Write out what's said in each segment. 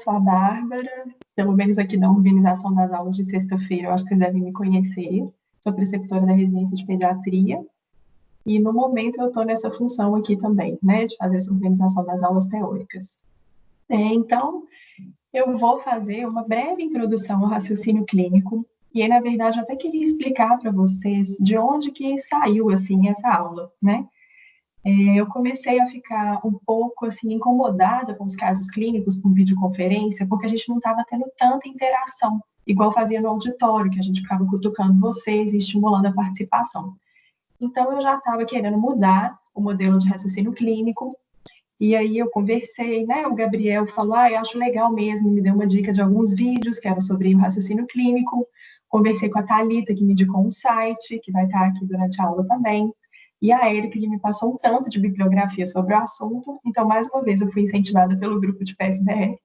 sou a Bárbara, pelo menos aqui da organização das aulas de sexta-feira, eu acho que vocês devem me conhecer. Sou preceptora da residência de pediatria e, no momento, eu estou nessa função aqui também, né, de fazer essa organização das aulas teóricas. Então, eu vou fazer uma breve introdução ao raciocínio clínico e aí, na verdade, eu até queria explicar para vocês de onde que saiu, assim, essa aula, né? Eu comecei a ficar um pouco assim incomodada com os casos clínicos por videoconferência, porque a gente não estava tendo tanta interação, igual fazia no auditório, que a gente ficava cutucando vocês e estimulando a participação. Então, eu já estava querendo mudar o modelo de raciocínio clínico, e aí eu conversei, né? O Gabriel falou, eu acho legal mesmo, me deu uma dica de alguns vídeos que eram sobre o raciocínio clínico. Conversei com a Thalita, que me indicou um site, que vai estar aqui durante a aula também. E a Érica, que me passou um tanto de bibliografia sobre o assunto. Então, mais uma vez, eu fui incentivada pelo grupo de PSBR.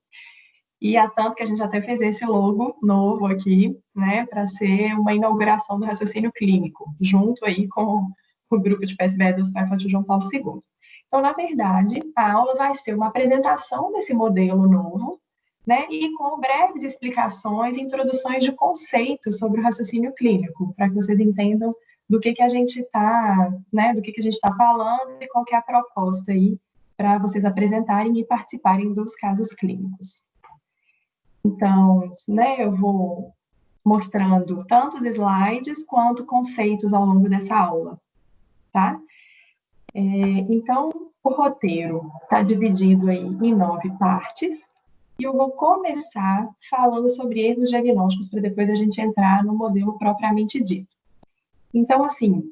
E há tanto que a gente até fez esse logo novo aqui, né, para ser uma inauguração do raciocínio clínico, junto aí com o grupo de PSBR do Hospital Infantil João Paulo II. Então, na verdade, a aula vai ser uma apresentação desse modelo novo, né, e com breves explicações e introduções de conceitos sobre o raciocínio clínico, para que vocês entendam do que a gente está, né, do que a gente está falando e qual que é a proposta aí para vocês apresentarem e participarem dos casos clínicos. Então, né, eu vou mostrando tanto os slides quanto conceitos ao longo dessa aula, tá? Então, o roteiro está dividido aí em 9 partes, e eu vou começar falando sobre erros diagnósticos, para depois a gente entrar no modelo propriamente dito. Então, assim,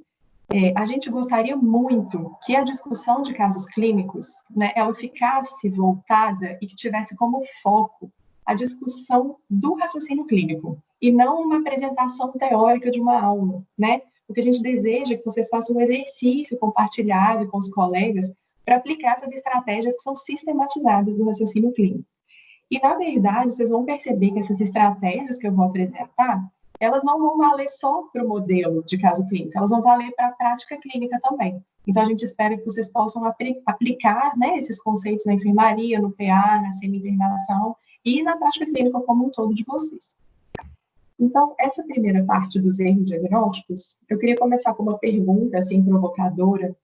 a gente gostaria muito que a discussão de casos clínicos, né, ela ficasse voltada e que tivesse como foco a discussão do raciocínio clínico, e não uma apresentação teórica de uma aula, né? O que a gente deseja é que vocês façam um exercício compartilhado com os colegas para aplicar essas estratégias que são sistematizadas do raciocínio clínico. E, na verdade, vocês vão perceber que essas estratégias que eu vou apresentar, elas não vão valer só para o modelo de caso clínico, elas vão valer para a prática clínica também. Então, a gente espera que vocês possam aplicar, né, esses conceitos na enfermaria, no PA, na semi-internação e na prática clínica como um todo de vocês. Então, essa primeira parte dos erros diagnósticos, eu queria começar com uma pergunta, assim, provocadora.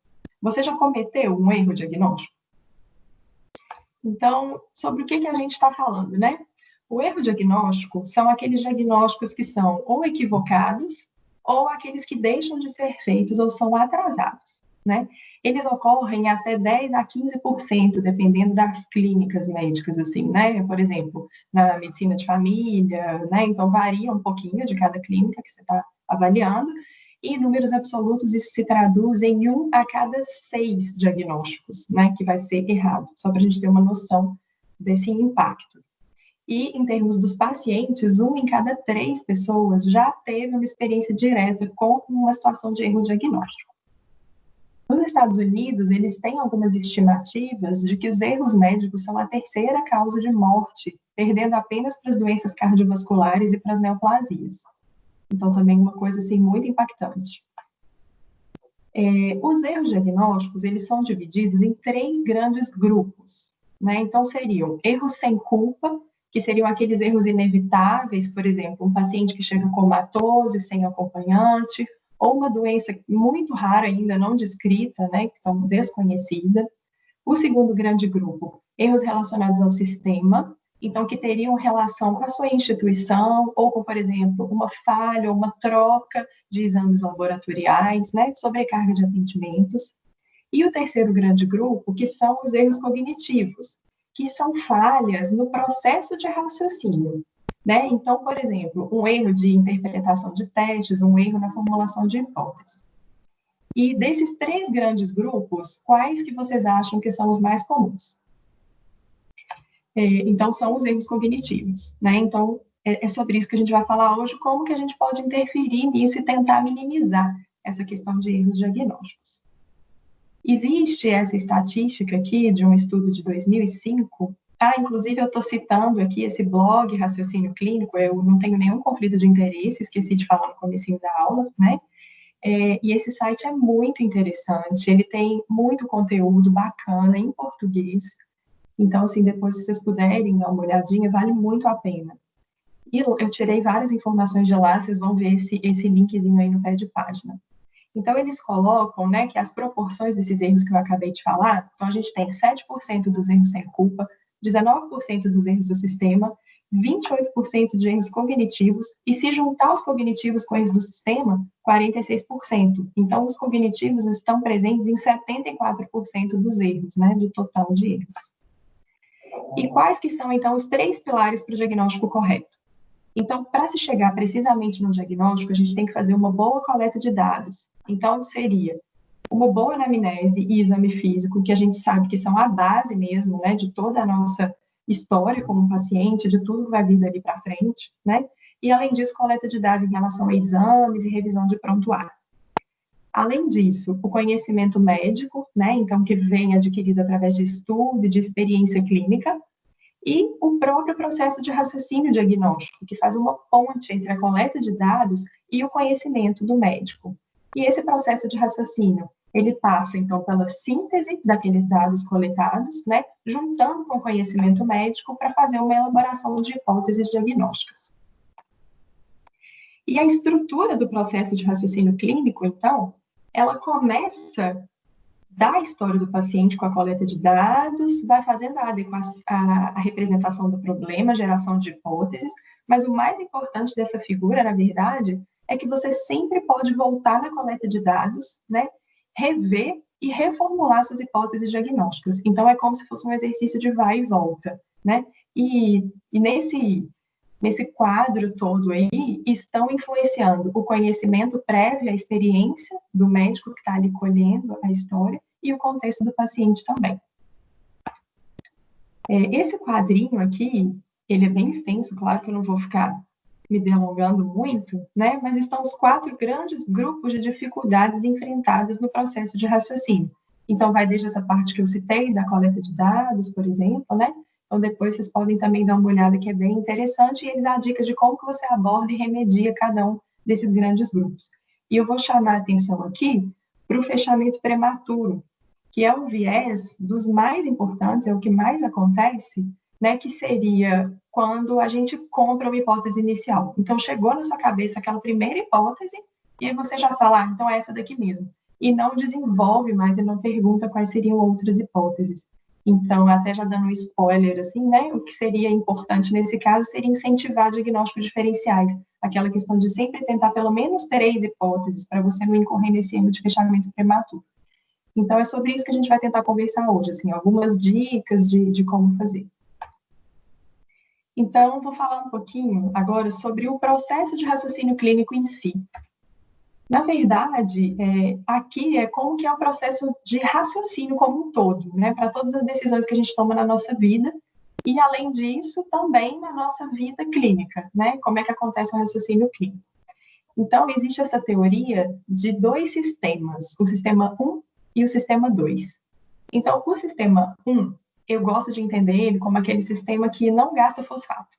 Você já cometeu um erro diagnóstico? Então, sobre o que a gente está falando, né? O erro diagnóstico são aqueles diagnósticos que são ou equivocados ou aqueles que deixam de ser feitos ou são atrasados, né? Eles ocorrem até 10 a 15%, dependendo das clínicas médicas, assim, né? Por exemplo, na medicina de família, né? Então, varia um pouquinho de cada clínica que você está avaliando, e em números absolutos isso se traduz em 1 a cada 6 diagnósticos, né? Que vai ser errado, só para a gente ter uma noção desse impacto. E, em termos dos pacientes, 1 em cada 3 pessoas já teve uma experiência direta com uma situação de erro diagnóstico. Nos Estados Unidos, eles têm algumas estimativas de que os erros médicos são a terceira causa de morte, perdendo apenas para as doenças cardiovasculares e para as neoplasias. Então, também uma coisa assim, muito impactante. Os erros diagnósticos, eles são divididos em 3 grandes grupos, né? Então, seriam erros sem culpa, que seriam aqueles erros inevitáveis, por exemplo, um paciente que chega comatoso e sem acompanhante, ou uma doença muito rara ainda não descrita, né, então desconhecida. O segundo grande grupo, erros relacionados ao sistema, então que teriam relação com a sua instituição, ou com, por exemplo, uma falha ou uma troca de exames laboratoriais, né, sobrecarga de atendimentos. E o terceiro grande grupo, que são os erros cognitivos, que são falhas no processo de raciocínio, né? Então, por exemplo, um erro de interpretação de testes, um erro na formulação de hipóteses. E desses 3 grandes grupos, quais que vocês acham que são os mais comuns? Então, são os erros cognitivos, né? Então, é sobre isso que a gente vai falar hoje, como que a gente pode interferir nisso e tentar minimizar essa questão de erros diagnósticos. Existe essa estatística aqui de um estudo de 2005, inclusive eu estou citando aqui esse blog Raciocínio Clínico, eu não tenho nenhum conflito de interesse, esqueci de falar no comecinho da aula, né? E esse site é muito interessante, ele tem muito conteúdo bacana em português, Então, assim, depois, se vocês puderem dar uma olhadinha, vale muito a pena. E eu tirei várias informações de lá, vocês vão ver esse linkzinho aí no pé de página. Então, eles colocam, né, que as proporções desses erros que eu acabei de falar, então a gente tem 7% dos erros sem culpa, 19% dos erros do sistema, 28% de erros cognitivos, e se juntar os cognitivos com erros do sistema, 46%. Então, os cognitivos estão presentes em 74% dos erros, né, do total de erros. E quais que são, então, os 3 pilares para o diagnóstico correto? Então, para se chegar precisamente no diagnóstico, a gente tem que fazer uma boa coleta de dados. Então, seria uma boa anamnese e exame físico, que a gente sabe que são a base mesmo, né, de toda a nossa história como paciente, de tudo que vai vir dali para frente, né? E, além disso, coleta de dados em relação a exames e revisão de prontuário. Além disso, o conhecimento médico, né, então, que vem adquirido através de estudo e de experiência clínica, e o próprio processo de raciocínio diagnóstico, que faz uma ponte entre a coleta de dados e o conhecimento do médico. E esse processo de raciocínio, ele passa, então, pela síntese daqueles dados coletados, né, juntando com o conhecimento médico para fazer uma elaboração de hipóteses diagnósticas. E a estrutura do processo de raciocínio clínico, então, ela começa da história do paciente com a coleta de dados, vai fazendo a representação do problema, geração de hipóteses, mas o mais importante dessa figura, na verdade, é que você sempre pode voltar na coleta de dados, né, rever e reformular suas hipóteses diagnósticas. Então, é como se fosse um exercício de vai e volta, né? E nesse quadro todo aí, estão influenciando o conhecimento prévio, a experiência do médico que está ali colhendo a história e o contexto do paciente também. Esse quadrinho aqui, ele é bem extenso, claro que eu não vou ficar me delongando muito, né? Mas estão os 4 grandes grupos de dificuldades enfrentadas no processo de raciocínio. Então, vai desde essa parte que eu citei, da coleta de dados, por exemplo, né? Então, depois vocês podem também dar uma olhada, que é bem interessante, e ele dá dicas de como que você aborda e remedia cada um desses grandes grupos. E eu vou chamar a atenção aqui para o fechamento prematuro, que é um viés dos mais importantes, é o que mais acontece, né, que seria quando a gente compra uma hipótese inicial. Então, chegou na sua cabeça aquela primeira hipótese, e aí você já fala, então é essa daqui mesmo. E não desenvolve mais e não pergunta quais seriam outras hipóteses. Então, até já dando um spoiler, assim, né, o que seria importante nesse caso seria incentivar diagnósticos diferenciais. Aquela questão de sempre tentar pelo menos 3 hipóteses, para você não incorrer nesse erro de fechamento prematuro. Então, é sobre isso que a gente vai tentar conversar hoje, assim, algumas dicas de como fazer. Então, vou falar um pouquinho agora sobre o processo de raciocínio clínico em si. Na verdade, aqui é como que é o processo de raciocínio como um todo, né, para todas as decisões que a gente toma na nossa vida, e, além disso, também na nossa vida clínica, né, como é que acontece o raciocínio clínico. Então, existe essa teoria de 2 sistemas, o sistema 1 e o sistema 2. Então, o sistema 1, eu gosto de entender ele como aquele sistema que não gasta fosfato,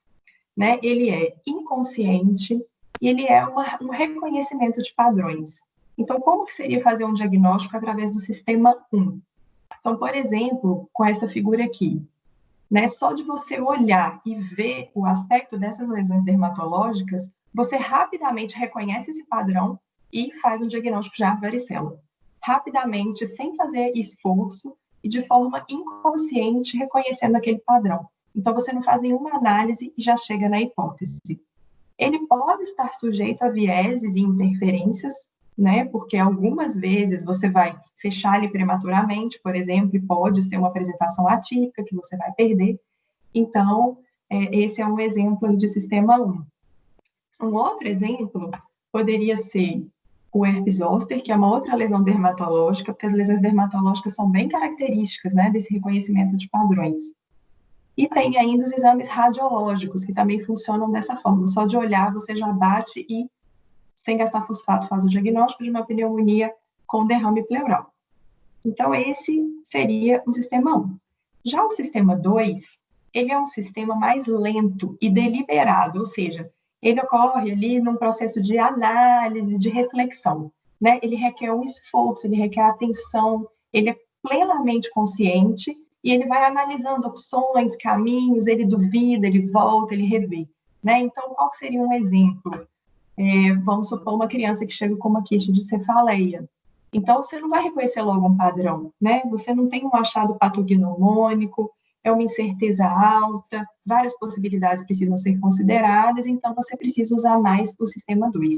né? Ele é inconsciente e ele é um reconhecimento de padrões. Então, como que seria fazer um diagnóstico através do sistema 1? Então, por exemplo, com essa figura aqui, né? Só de você olhar e ver o aspecto dessas lesões dermatológicas, você rapidamente reconhece esse padrão e faz um diagnóstico já de varicela. Rapidamente, sem fazer esforço e de forma inconsciente, reconhecendo aquele padrão. Então, você não faz nenhuma análise e já chega na hipótese. Ele pode estar sujeito a vieses e interferências, né? Porque algumas vezes você vai fechar ele prematuramente, por exemplo, e pode ser uma apresentação atípica que você vai perder. Então, esse é um exemplo de sistema 1. Um outro exemplo poderia ser o herpes zoster, que é uma outra lesão dermatológica, porque as lesões dermatológicas são bem características, né, desse reconhecimento de padrões. E tem ainda os exames radiológicos, que também funcionam dessa forma. Só de olhar, você já bate e, sem gastar fosfato, faz o diagnóstico de uma pneumonia com derrame pleural. Então, esse seria o sistema 1. Já o sistema 2, ele é um sistema mais lento e deliberado, ou seja, ele ocorre ali num processo de análise, de reflexão, né? Ele requer um esforço, ele requer atenção, ele é plenamente consciente e ele vai analisando opções, caminhos, ele duvida, ele volta, ele revê, né? Então, qual seria um exemplo? Vamos supor uma criança que chega com uma queixa de cefaleia. Então, você não vai reconhecer logo um padrão, né? Você não tem um achado patognomônico, é uma incerteza alta, várias possibilidades precisam ser consideradas, então você precisa usar mais o sistema 2.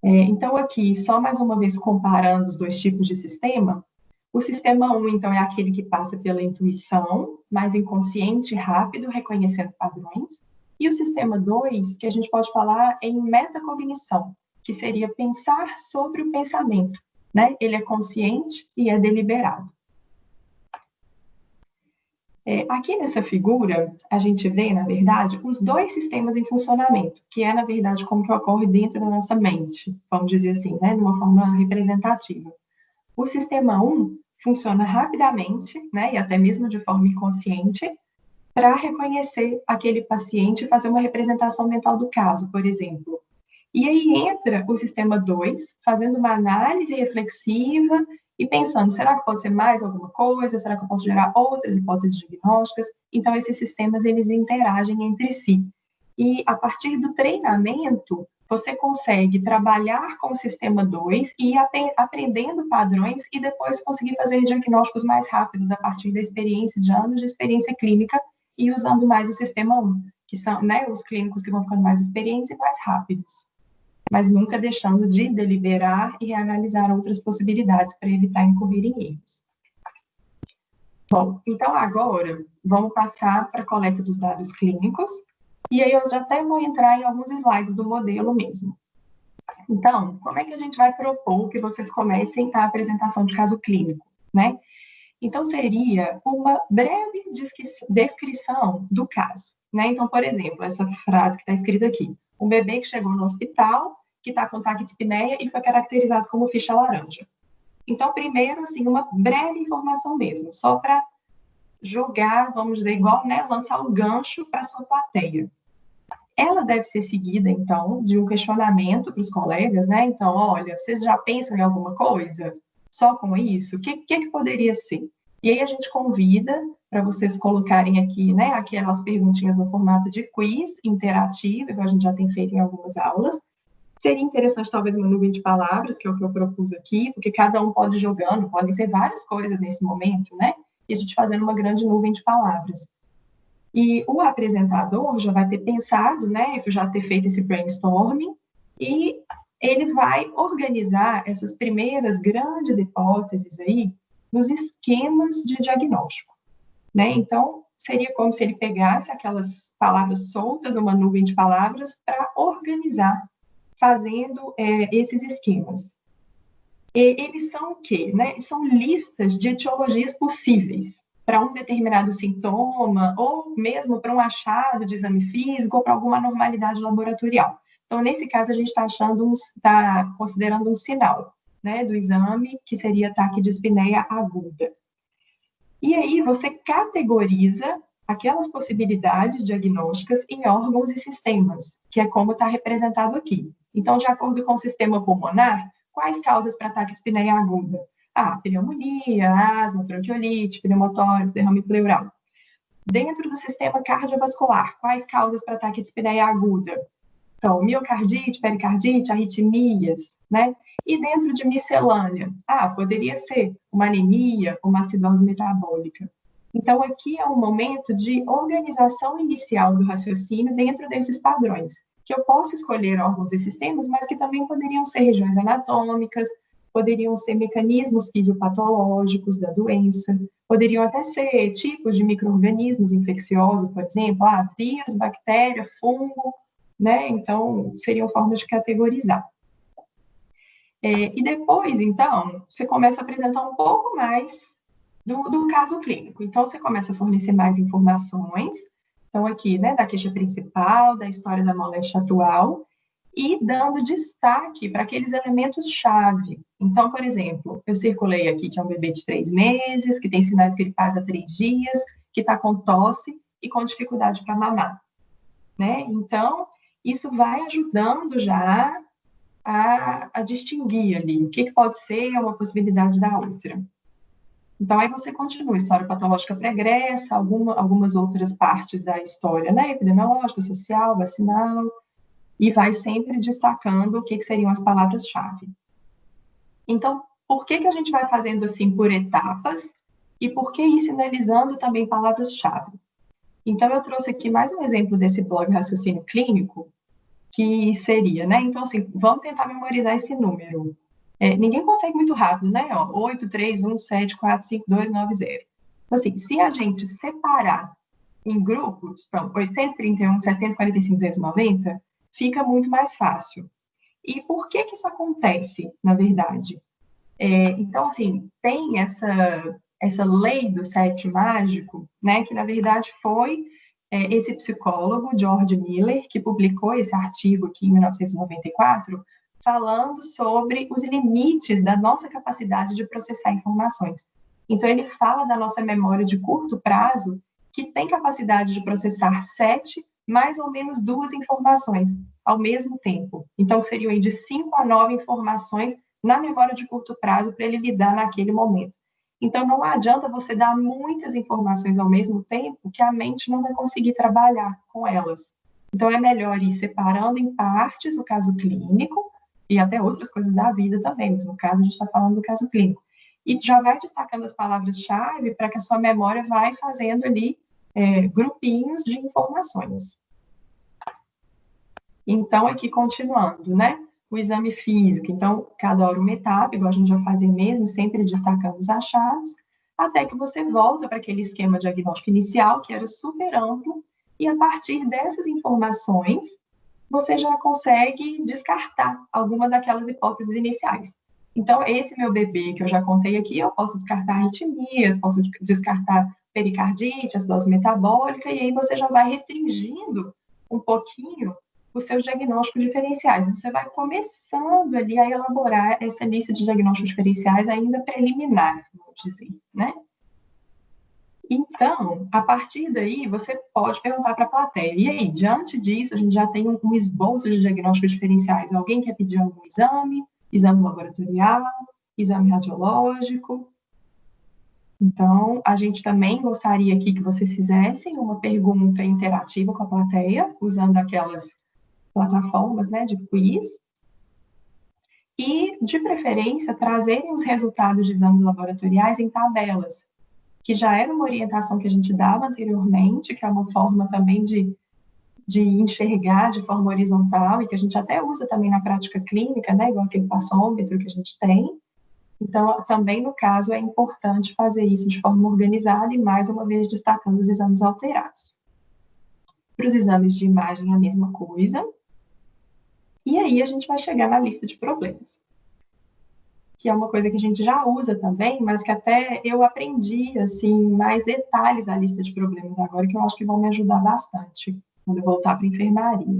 Então, aqui, só mais uma vez comparando os dois tipos de sistema, o sistema 1, então, é aquele que passa pela intuição, mais inconsciente, rápido, reconhecendo padrões, e o sistema 2, que a gente pode falar em metacognição, que seria pensar sobre o pensamento, né? Ele é consciente e é deliberado. Aqui nessa figura, a gente vê, na verdade, os dois sistemas em funcionamento, que é, na verdade, como que ocorre dentro da nossa mente, vamos dizer assim, né? De uma forma representativa. O sistema 1 funciona rapidamente, né? E até mesmo de forma inconsciente, para reconhecer aquele paciente e fazer uma representação mental do caso, por exemplo. E aí entra o sistema 2, fazendo uma análise reflexiva e pensando, será que pode ser mais alguma coisa? Será que eu posso gerar outras hipóteses diagnósticas? Então, esses sistemas, eles interagem entre si. E, a partir do treinamento, você consegue trabalhar com o sistema 2 e ir aprendendo padrões e depois conseguir fazer diagnósticos mais rápidos a partir da experiência, de anos de experiência clínica e usando mais o sistema 1, que são, né, os clínicos que vão ficando mais experientes e mais rápidos, mas nunca deixando de deliberar e analisar outras possibilidades para evitar incorrer em erros. Bom, então agora vamos passar para a coleta dos dados clínicos, e aí eu já até vou entrar em alguns slides do modelo mesmo. Então, como é que a gente vai propor que vocês comecem a apresentação de caso clínico, né? Então, seria uma breve descrição do caso, né? Então, por exemplo, essa frase que está escrita aqui: um bebê que chegou no hospital, que está com taquidispneia e foi caracterizado como ficha laranja. Então, primeiro, assim, uma breve informação mesmo, só para jogar, vamos dizer, igual, né, lançar um gancho para a sua plateia. Ela deve ser seguida, então, de um questionamento para os colegas, né? Então, olha, vocês já pensam em alguma coisa? Só com isso? O que poderia ser? E aí a gente convida para vocês colocarem aqui, né, aquelas perguntinhas no formato de quiz interativo, que a gente já tem feito em algumas aulas. Seria interessante, talvez, uma nuvem de palavras, que é o que eu propus aqui, porque cada um pode ir jogando, podem ser várias coisas nesse momento, né? E a gente fazendo uma grande nuvem de palavras. E o apresentador já vai ter pensado, né, já ter feito esse brainstorming, e ele vai organizar essas primeiras grandes hipóteses aí nos esquemas de diagnóstico, né? Então, seria como se ele pegasse aquelas palavras soltas numa nuvem de palavras para organizar, fazendo esses esquemas. Eles são o quê? Né? São listas de etiologias possíveis para um determinado sintoma, ou mesmo para um achado de exame físico, ou para alguma anormalidade laboratorial. Então, nesse caso, a gente está considerando um sinal, né, do exame, que seria taquidispneia aguda. E aí, você categoriza aquelas possibilidades diagnósticas em órgãos e sistemas, que é como está representado aqui. Então, de acordo com o sistema pulmonar, quais causas para taquidispneia aguda? Pneumonia, asma, bronquiolite, pneumotórax, derrame pleural. Dentro do sistema cardiovascular, quais causas para taquidispneia aguda? Então, miocardite, pericardite, arritmias, né? E dentro de miscelânea, poderia ser uma anemia, uma acidose metabólica. Então, aqui é um momento de organização inicial do raciocínio dentro desses padrões, que eu posso escolher órgãos e sistemas, mas que também poderiam ser regiões anatômicas, poderiam ser mecanismos fisiopatológicos da doença, poderiam até ser tipos de micro-organismos infecciosos, por exemplo, vírus, bactéria, fungo, né? Então, seriam formas de categorizar. E depois, então, você começa a apresentar um pouco mais do caso clínico. Então, você começa a fornecer mais informações, então aqui, né, da queixa principal, da história da moléstia atual, e dando destaque para aqueles elementos-chave. Então, por exemplo, eu circulei aqui que é um bebê de 3 meses, que tem sinais gripais há 3 dias, que está com tosse e com dificuldade para mamar, né? Então, isso vai ajudando já a distinguir ali o que pode ser uma possibilidade da outra. Então, aí você continua, história patológica pregressa, algumas outras partes da história, né? Epidemiológica, social, vacinal, e vai sempre destacando o que seriam as palavras-chave. Então, por que a gente vai fazendo assim por etapas e por que ir sinalizando também palavras-chave? Então, eu trouxe aqui mais um exemplo desse blog Raciocínio Clínico, que seria, né? Então, assim, vamos tentar memorizar esse número. Ninguém consegue muito rápido, né? 8, 3, 1, 7, 4, 5, 2, 9, 0. Então, assim, se a gente separar em grupos, então, 831, 745, 290, fica muito mais fácil. E por que isso acontece, na verdade? Então, assim, tem essa lei do 7 mágico, né, que na verdade foi esse psicólogo, George Miller, que publicou esse artigo aqui em 1994, falando sobre os limites da nossa capacidade de processar informações. Então, ele fala da nossa memória de curto prazo, que tem capacidade de processar 7, mais ou menos 2 informações ao mesmo tempo. Então, seriam aí de 5 a 9 informações na memória de curto prazo para ele lidar naquele momento. Então, não adianta você dar muitas informações ao mesmo tempo que a mente não vai conseguir trabalhar com elas. Então, é melhor ir separando em partes o caso clínico e até outras coisas da vida também, mas no caso a gente está falando do caso clínico. E já vai destacando as palavras-chave para que a sua memória vai fazendo ali grupinhos de informações. Então, aqui continuando, né? O exame físico. Então, cada hora uma etapa, igual a gente já fazia mesmo, sempre destacando os achados, até que você volta para aquele esquema diagnóstico inicial, que era super amplo, e a partir dessas informações, você já consegue descartar alguma daquelas hipóteses iniciais. Então, esse meu bebê que eu já contei aqui, eu posso descartar arritmias, posso descartar pericardite, acidose metabólica, e aí você já vai restringindo um pouquinho os seus diagnósticos diferenciais. Você vai começando ali a elaborar essa lista de diagnósticos diferenciais ainda preliminar, vamos dizer, né? Então, a partir daí, você pode perguntar para a plateia. E aí, diante disso, a gente já tem um esboço de diagnósticos diferenciais. Alguém quer pedir algum exame? Exame laboratorial? Exame radiológico? Então, a gente também gostaria aqui que vocês fizessem uma pergunta interativa com a plateia, usando aquelas plataformas, né, de quiz, e, de preferência, trazerem os resultados de exames laboratoriais em tabelas, que já era uma orientação que a gente dava anteriormente, que é uma forma também de enxergar de forma horizontal, e que a gente até usa também na prática clínica, né, igual aquele passômetro que a gente tem. Então, também no caso, é importante fazer isso de forma organizada e, mais uma vez, destacando os exames alterados. Para os exames de imagem, a mesma coisa. E aí a gente vai chegar na lista de problemas, que é uma coisa que a gente já usa também, mas que até eu aprendi, assim, mais detalhes da lista de problemas agora, que eu acho que vão me ajudar bastante quando eu voltar para a enfermaria.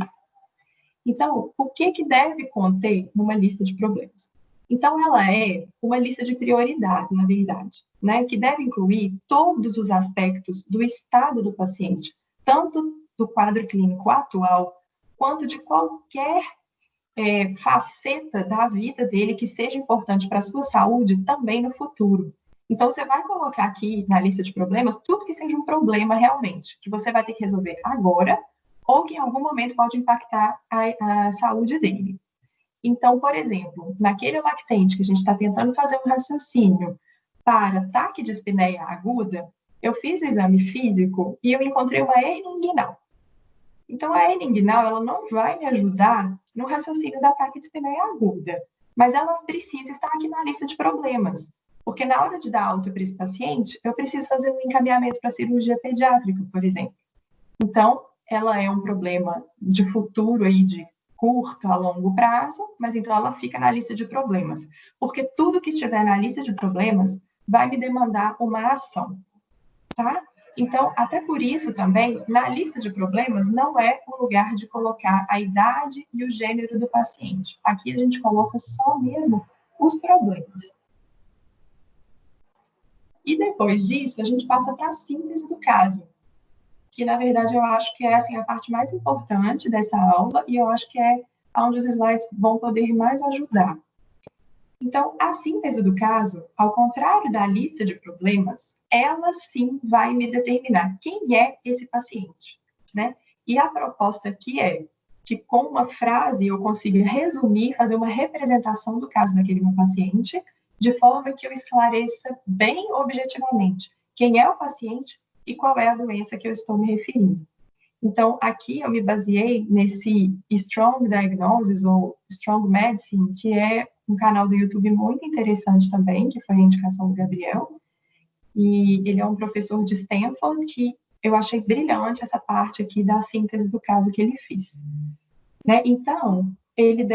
Então, o que deve conter numa lista de problemas? Então, ela é uma lista de prioridades, na verdade, né? Que deve incluir todos os aspectos do estado do paciente, tanto do quadro clínico atual, quanto de qualquer faceta da vida dele que seja importante para a sua saúde também no futuro. Então, você vai colocar aqui na lista de problemas tudo que seja um problema realmente, que você vai ter que resolver agora, ou que em algum momento pode impactar a saúde dele. Então, por exemplo, naquele lactente que a gente está tentando fazer um raciocínio para ataque de espineia aguda, eu fiz o exame físico e eu encontrei uma hernia inguinal. Então, a hernia inguinal, ela não vai me ajudar no raciocínio do ataque de espineia aguda, mas ela precisa estar aqui na lista de problemas, porque na hora de dar alta para esse paciente, eu preciso fazer um encaminhamento para cirurgia pediátrica, por exemplo. Então, ela é um problema de futuro aí, de curto a longo prazo, mas então ela fica na lista de problemas, porque tudo que estiver na lista de problemas vai me demandar uma ação, tá? Então, até por isso também, na lista de problemas, não é o lugar de colocar a idade e o gênero do paciente. Aqui a gente coloca só mesmo os problemas. E depois disso, a gente passa para a síntese do caso, que na verdade eu acho que é assim, a parte mais importante dessa aula, e eu acho que é onde os slides vão poder mais ajudar. Então, a síntese do caso, ao contrário da lista de problemas, ela sim vai me determinar quem é esse paciente, né? E a proposta aqui é que com uma frase eu consiga resumir, fazer uma representação do caso daquele meu paciente, de forma que eu esclareça bem objetivamente quem é o paciente e qual é a doença que eu estou me referindo. Então, aqui eu me baseei nesse Strong Diagnosis ou Strong Medicine, que é um canal do YouTube muito interessante também, que foi a indicação do Gabriel. E ele é um professor de Stanford que eu achei brilhante essa parte aqui da síntese do caso que ele fez. Né? Então, ele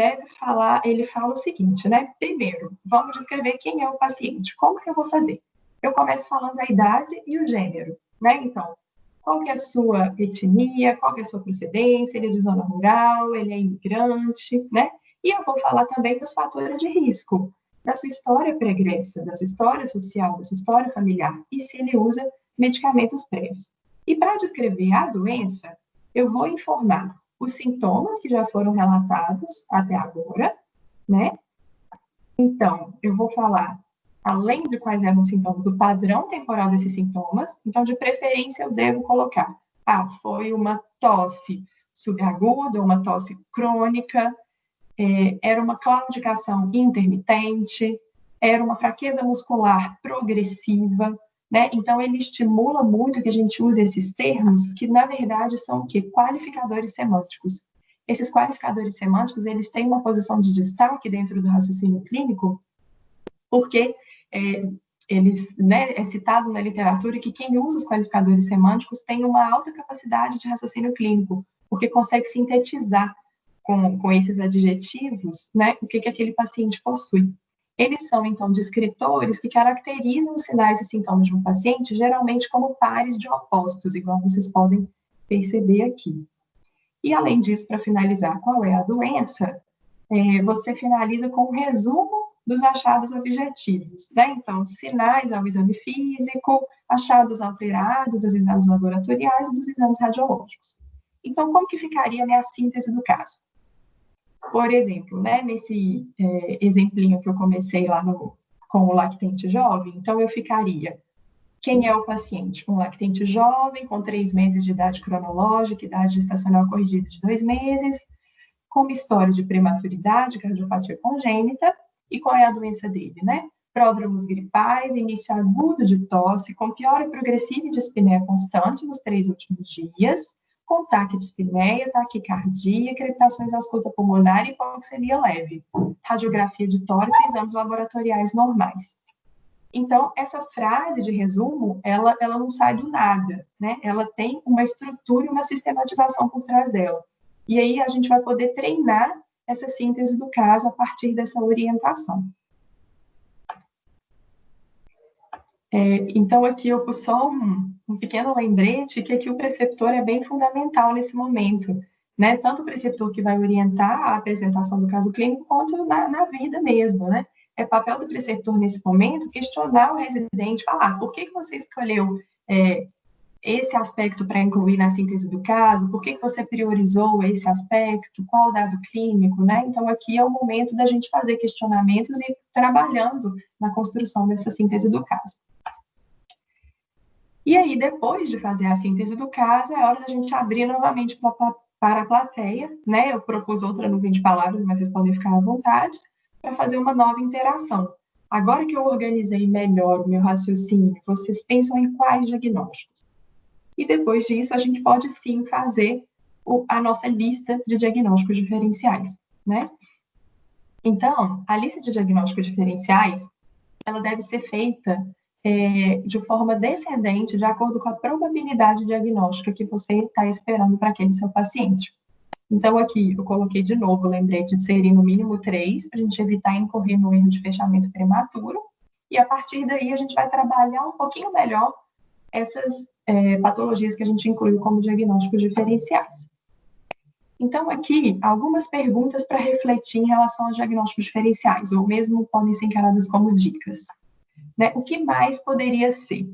fala o seguinte, né? Primeiro, vamos descrever quem é o paciente. Como que eu vou fazer? Eu começo falando a idade e o gênero, né? Então, qual que é a sua etnia, qual que é a sua procedência, ele é de zona rural, ele é imigrante, né? E eu vou falar também dos fatores de risco, da sua história pregressa, da sua história social, da sua história familiar, e se ele usa medicamentos prévios. E para descrever a doença, eu vou informar os sintomas que já foram relatados até agora, né? Então, eu vou falar, além de quais eram os sintomas, do padrão temporal desses sintomas. Então, de preferência, eu devo colocar, foi uma tosse subaguda, uma tosse crônica, era uma claudicação intermitente, era uma fraqueza muscular progressiva, né? Então, ele estimula muito que a gente use esses termos, que, na verdade, são o quê? Qualificadores semânticos. Esses qualificadores semânticos, eles têm uma posição de destaque dentro do raciocínio clínico, porque é citado na literatura que quem usa os qualificadores semânticos tem uma alta capacidade de raciocínio clínico, porque consegue sintetizar com esses adjetivos, né, o que aquele paciente possui. Eles são, então, descritores que caracterizam os sinais e sintomas de um paciente, geralmente como pares de opostos, igual vocês podem perceber aqui. E, além disso, para finalizar, qual é a doença? Você finaliza com um resumo dos achados objetivos, né? Então, sinais ao exame físico, achados alterados dos exames laboratoriais e dos exames radiológicos. Então, como que ficaria a minha síntese do caso? Por exemplo, né, nesse exemplinho que eu comecei lá com o lactente jovem, então eu ficaria: quem é o paciente? Um lactente jovem, com 3 meses de idade cronológica, idade gestacional corrigida de 2 meses, com uma história de prematuridade, cardiopatia congênita, e qual é a doença dele, né? Pródromos gripais, início agudo de tosse, com piora progressiva e dispneia constante nos 3 últimos dias, com taquidispneia, taquicardia, crepitações à escuta pulmonar e hipoxemia leve, radiografia de tórax e exames laboratoriais normais. Então, essa frase de resumo, ela não sai do nada, né? Ela tem uma estrutura e uma sistematização por trás dela. E aí a gente vai poder treinar essa síntese do caso a partir dessa orientação. Então, aqui eu pus só um pequeno lembrete que aqui o preceptor é bem fundamental nesse momento, né? Tanto o preceptor que vai orientar a apresentação do caso clínico, quanto na vida mesmo, né? É papel do preceptor nesse momento questionar o residente, falar por que você escolheu esse aspecto para incluir na síntese do caso, por que você priorizou esse aspecto, qual dado clínico, né? Então, aqui é o momento da gente fazer questionamentos e trabalhando na construção dessa síntese do caso. E aí, depois de fazer a síntese do caso, é hora da gente abrir novamente para a plateia, né? Eu propus outra nuvem de palavras, mas vocês podem ficar à vontade, para fazer uma nova interação. Agora que eu organizei melhor o meu raciocínio, vocês pensam em quais diagnósticos? E depois disso, a gente pode sim fazer a nossa lista de diagnósticos diferenciais, né? Então, a lista de diagnósticos diferenciais, ela deve ser feita de forma descendente, de acordo com a probabilidade diagnóstica que você está esperando para aquele seu paciente. Então, aqui, eu coloquei de novo o lembrete de serem no mínimo 3, para a gente evitar incorrer no erro de fechamento prematuro, e a partir daí a gente vai trabalhar um pouquinho melhor essas patologias que a gente incluiu como diagnósticos diferenciais. Então, aqui, algumas perguntas para refletir em relação aos diagnósticos diferenciais, ou mesmo podem ser encaradas como dicas. Né? O que mais poderia ser?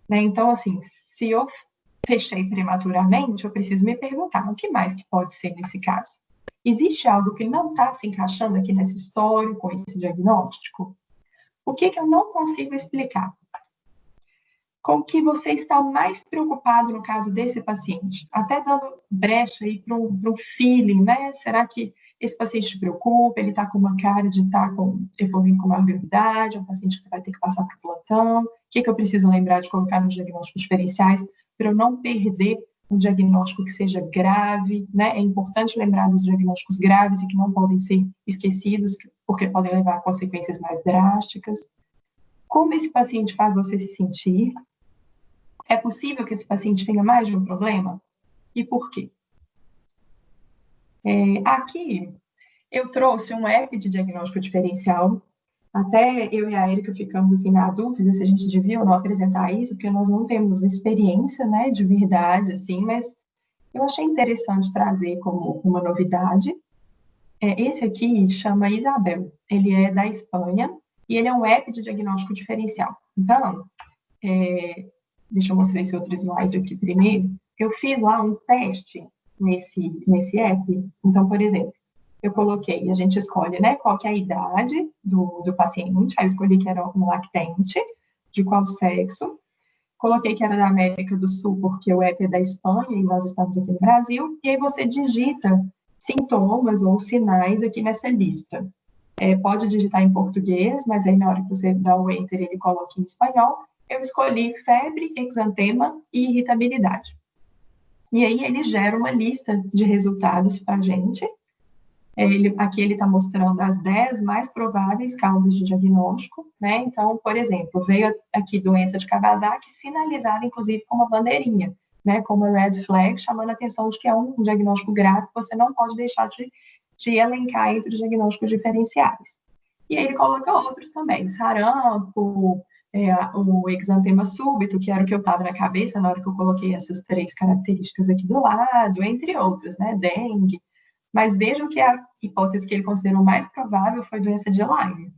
Né? Então, assim, se eu fechei prematuramente, eu preciso me perguntar o que mais que pode ser nesse caso. Existe algo que não está se encaixando aqui nessa história, com esse diagnóstico? O que eu não consigo explicar? Com que você está mais preocupado no caso desse paciente? Até dando brecha aí para um feeling, né? Será que esse paciente te preocupa? Ele está com uma cara de estar evoluindo com maior gravidade? É um paciente que você vai ter que passar para o plantão? O que eu preciso lembrar de colocar nos diagnósticos diferenciais para eu não perder um diagnóstico que seja grave, né? É importante lembrar dos diagnósticos graves e que não podem ser esquecidos, porque podem levar a consequências mais drásticas. Como esse paciente faz você se sentir? É possível que esse paciente tenha mais de um problema? E por quê? Aqui, eu trouxe um app de diagnóstico diferencial. Até eu e a Erika ficamos assim, na dúvida se a gente devia ou não apresentar isso, porque nós não temos experiência, né, de verdade, assim, mas eu achei interessante trazer como uma novidade. Esse aqui chama Isabel. Ele é da Espanha e ele é um app de diagnóstico diferencial. Então, deixa eu mostrar esse outro slide aqui primeiro. Eu fiz lá um teste nesse app. Então, por exemplo, eu coloquei, a gente escolhe, né, qual que é a idade do paciente. Aí eu escolhi que era um lactente, de qual sexo. Coloquei que era da América do Sul, porque o app é da Espanha e nós estamos aqui no Brasil. E aí você digita sintomas ou sinais aqui nessa lista. Pode digitar em português, mas aí na hora que você dá o enter, ele coloca em espanhol. Eu escolhi febre, exantema e irritabilidade. E aí ele gera uma lista de resultados para a gente. Aqui ele está mostrando as 10 mais prováveis causas de diagnóstico, né? Então, por exemplo, veio aqui doença de Kawasaki, sinalizada inclusive com uma bandeirinha, né? Com uma red flag, chamando a atenção de que é um diagnóstico grave que você não pode deixar de elencar entre os diagnósticos diferenciais. E aí ele coloca outros também, sarampo, o exantema súbito, que era o que eu estava na cabeça na hora que eu coloquei essas 3 características aqui do lado, entre outras, né? Dengue. Mas vejam que a hipótese que ele considerou mais provável foi doença de Lyme.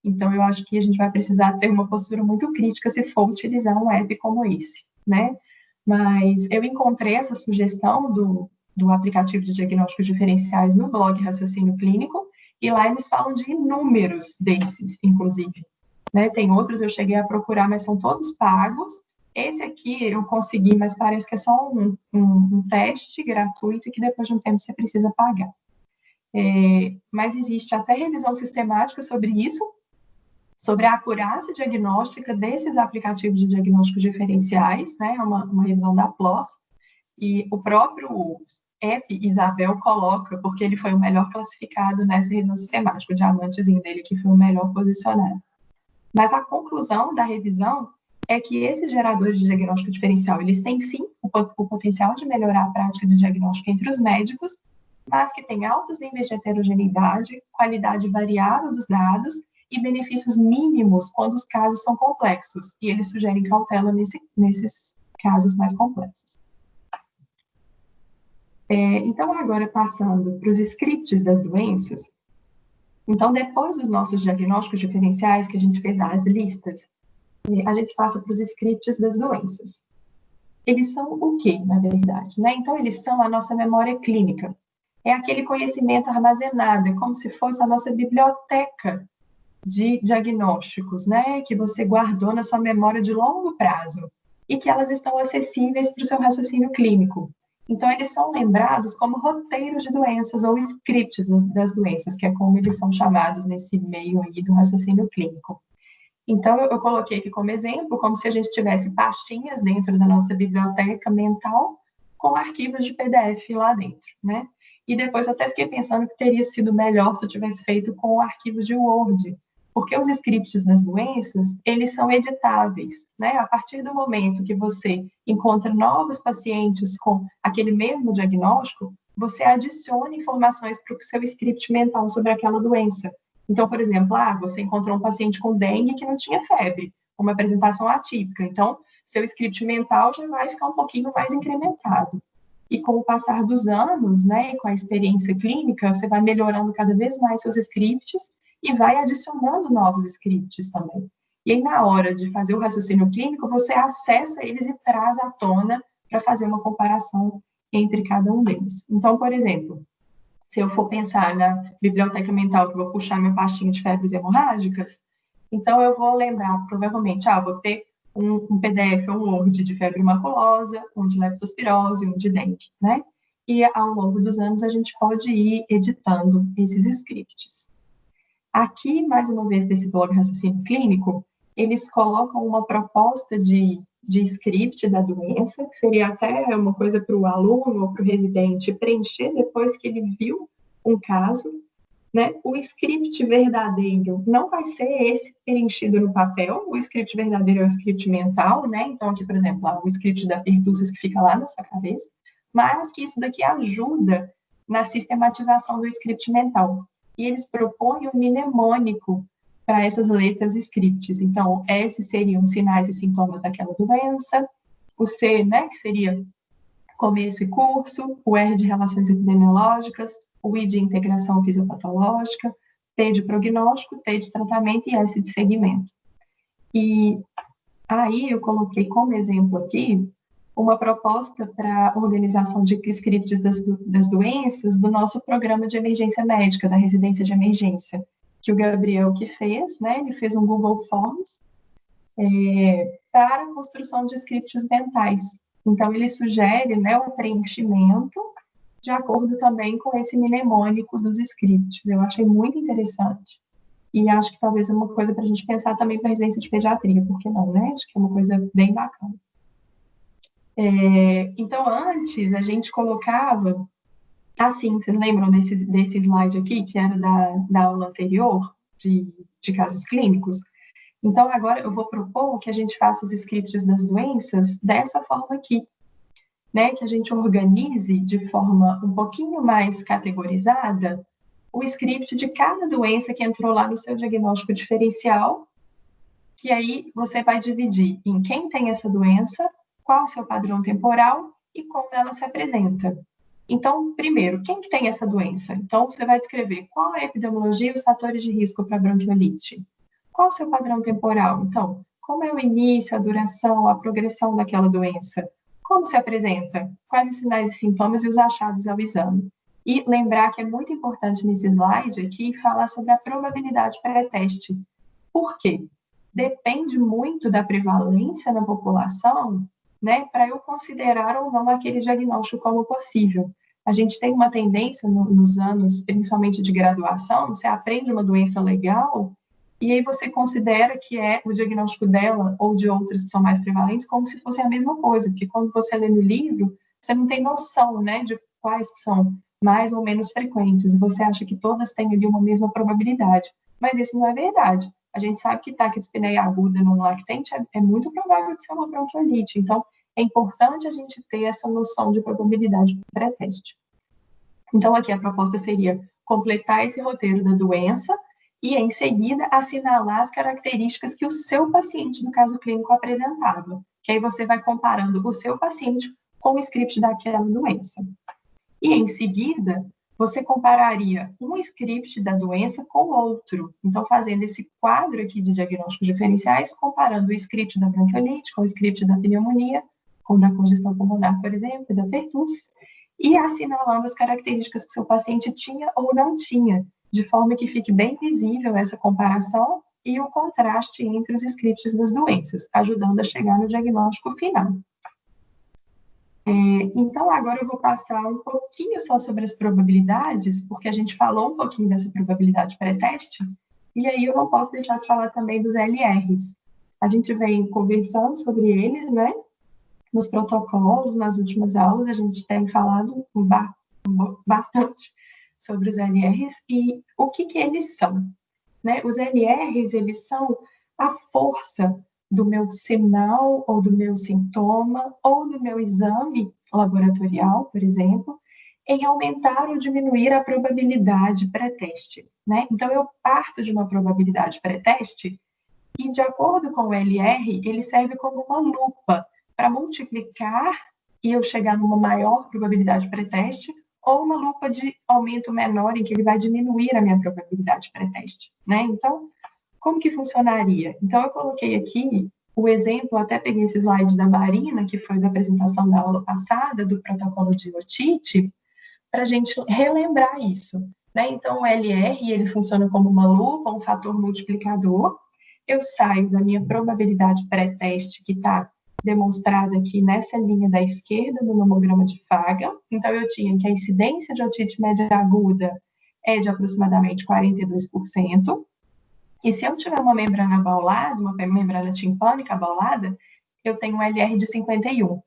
Então, eu acho que a gente vai precisar ter uma postura muito crítica se for utilizar um app como esse, né? Mas eu encontrei essa sugestão do aplicativo de diagnósticos diferenciais no blog Raciocínio Clínico, e lá eles falam de inúmeros desses, inclusive. Né? Tem outros eu cheguei a procurar, mas são todos pagos. Esse aqui eu consegui, mas parece que é só um teste gratuito e que depois de um tempo você precisa pagar. Mas existe até revisão sistemática sobre isso, sobre a acurácia diagnóstica desses aplicativos de diagnósticos diferenciais, né? Uma revisão da PLOS, e o próprio app Isabel coloca, porque ele foi o melhor classificado nessa revisão sistemática, o diamantezinho dele que foi o melhor posicionado. Mas a conclusão da revisão é que esses geradores de diagnóstico diferencial, eles têm sim o potencial de melhorar a prática de diagnóstico entre os médicos, mas que tem altos níveis de heterogeneidade, qualidade variável dos dados e benefícios mínimos quando os casos são complexos, e eles sugerem cautela nesses casos mais complexos. Então, agora passando para os scripts das doenças. Então, depois dos nossos diagnósticos diferenciais, que a gente fez as listas, a gente passa para os scripts das doenças. Eles são o quê, na verdade? Né? Então, eles são a nossa memória clínica. É aquele conhecimento armazenado, é como se fosse a nossa biblioteca de diagnósticos, né? Que você guardou na sua memória de longo prazo e que elas estão acessíveis para o seu raciocínio clínico. Então, eles são lembrados como roteiros de doenças ou scripts das doenças, que é como eles são chamados nesse meio aí do raciocínio clínico. Então, eu coloquei aqui como exemplo, como se a gente tivesse pastinhas dentro da nossa biblioteca mental com arquivos de PDF lá dentro, né? E depois eu até fiquei pensando que teria sido melhor se eu tivesse feito com arquivos de Word, porque os scripts das doenças, eles são editáveis, né? A partir do momento que você encontra novos pacientes com aquele mesmo diagnóstico, você adiciona informações para o seu script mental sobre aquela doença. Então, por exemplo, você encontrou um paciente com dengue que não tinha febre, uma apresentação atípica. Então, seu script mental já vai ficar um pouquinho mais incrementado. E com o passar dos anos, né, com a experiência clínica, você vai melhorando cada vez mais seus scripts e vai adicionando novos scripts também. E aí, na hora de fazer o raciocínio clínico, você acessa eles e traz à tona para fazer uma comparação entre cada um deles. Então, por exemplo, Se eu for pensar na biblioteca mental, que eu vou puxar minha pastinha de febres hemorrágicas, então eu vou lembrar, provavelmente, vou ter um PDF ou um Word de febre maculosa, um de leptospirose, um de dengue, né? E ao longo dos anos a gente pode ir editando esses scripts. Aqui, mais uma vez, desse blog Raciocínio Clínico, eles colocam uma proposta de script da doença, que seria até uma coisa para o aluno ou para o residente preencher depois que ele viu um caso, né? O script verdadeiro não vai ser esse preenchido no papel, o script verdadeiro é o script mental, né? Então, aqui, por exemplo, o script da pertussis que fica lá na sua cabeça, mas que isso daqui ajuda na sistematização do script mental. E eles propõem um mnemônico para essas letras scripts. Então, S seriam sinais e sintomas daquela doença, o C, né, que seria começo e curso, o R de relações epidemiológicas, o I de integração fisiopatológica, P de prognóstico, T de tratamento e S de segmento. E aí eu coloquei como exemplo aqui uma proposta para a organização de scripts das doenças do nosso programa de emergência médica, da residência de emergência, que o Gabriel que fez, né? Ele fez um Google Forms para a construção de scripts mentais. Então, ele sugere, né, o preenchimento de acordo também com esse mnemônico dos scripts. Eu achei muito interessante. E acho que talvez é uma coisa para a gente pensar também para a residência de pediatria, por que não, né? Acho que é uma coisa bem bacana. Então, antes, a gente colocava, assim, vocês lembram desse slide aqui, que era da aula anterior, de casos clínicos? Então, agora eu vou propor que a gente faça os scripts das doenças dessa forma aqui, né? Que a gente organize de forma um pouquinho mais categorizada o script de cada doença que entrou lá no seu diagnóstico diferencial, que aí você vai dividir em quem tem essa doença, qual o seu padrão temporal e como ela se apresenta. Então, primeiro, quem que tem essa doença? Então, você vai descrever qual é a epidemiologia e os fatores de risco para bronquiolite. Qual o seu padrão temporal? Então, como é o início, a duração, a progressão daquela doença? Como se apresenta? Quais os sinais e sintomas e os achados ao exame? E lembrar que é muito importante nesse slide aqui falar sobre a probabilidade pré-teste. Por quê? Depende muito da prevalência na população, né, para eu considerar ou não aquele diagnóstico como possível. A gente tem uma tendência nos anos, principalmente de graduação, você aprende uma doença legal e aí você considera que é o diagnóstico dela ou de outras que são mais prevalentes como se fosse a mesma coisa, porque quando você lê no livro, você não tem noção, né, de quais que são mais ou menos frequentes, e você acha que todas têm ali uma mesma probabilidade. Mas isso não é verdade. A gente sabe que taquidispneia aguda no lactente é muito provável de ser uma bronquiolite. Então, é importante a gente ter essa noção de probabilidade pré-teste. Então, aqui a proposta seria completar esse roteiro da doença e, em seguida, assinalar as características que o seu paciente, no caso clínico, apresentava. Que aí você vai comparando o seu paciente com o script daquela doença. E, em seguida, você compararia um script da doença com outro. Então, fazendo esse quadro aqui de diagnósticos diferenciais, comparando o script da bronquiolite com o script da pneumonia, com o da congestão pulmonar, por exemplo, e da pertussis, e assinalando as características que seu paciente tinha ou não tinha, de forma que fique bem visível essa comparação e o contraste entre os scripts das doenças, ajudando a chegar no diagnóstico final. Então, agora eu vou passar um pouquinho só sobre as probabilidades, porque a gente falou um pouquinho dessa probabilidade pré-teste, e aí eu não posso deixar de falar também dos LRs. A gente vem conversando sobre eles, né? Nos protocolos, nas últimas aulas, a gente tem falado bastante sobre os LRs e o que eles são, né? Os LRs, eles são a força do meu sinal ou do meu sintoma ou do meu exame laboratorial, por exemplo, em aumentar ou diminuir a probabilidade pré-teste, né? Então, eu parto de uma probabilidade pré-teste e, de acordo com o LR, ele serve como uma lupa para multiplicar e eu chegar numa maior probabilidade pré-teste ou uma lupa de aumento menor em que ele vai diminuir a minha probabilidade pré-teste, né? Então, como que funcionaria? Então, eu coloquei aqui o exemplo, até peguei esse slide da Marina, que foi da apresentação da aula passada, do protocolo de otite, para a gente relembrar isso, né? Então, o LR, ele funciona como uma lupa, um fator multiplicador. Eu saio da minha probabilidade pré-teste, que está demonstrada aqui nessa linha da esquerda do nomograma de Faga. Então, eu tinha que a incidência de otite média aguda é de aproximadamente 42%. E se eu tiver uma membrana abaulada, uma membrana timpânica abaulada, eu tenho um LR de 51%.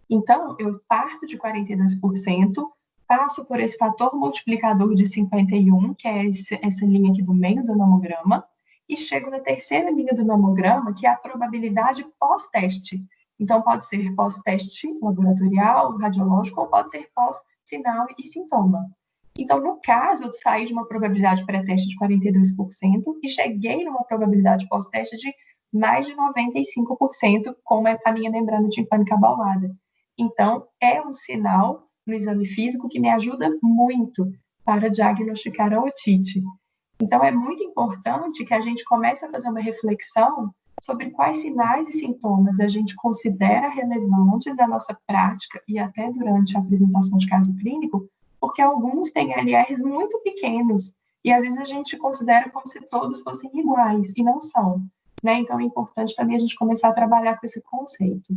Então, eu parto de 42%, passo por esse fator multiplicador de 51, que é essa linha aqui do meio do nomograma, e chego na terceira linha do nomograma, que é a probabilidade pós-teste. Então, pode ser pós-teste laboratorial, radiológico, ou pode ser pós-sinal e sintoma. Então, no caso, eu saí de uma probabilidade pré-teste de 42% e cheguei numa probabilidade pós-teste de mais de 95% com a minha membrana timpânica abaulada. Então, é um sinal no exame físico que me ajuda muito para diagnosticar a otite. Então, é muito importante que a gente comece a fazer uma reflexão sobre quais sinais e sintomas a gente considera relevantes na nossa prática e até durante a apresentação de caso clínico, porque alguns têm LRs muito pequenos e às vezes a gente considera como se todos fossem iguais e não são, né? Então, é importante também a gente começar a trabalhar com esse conceito.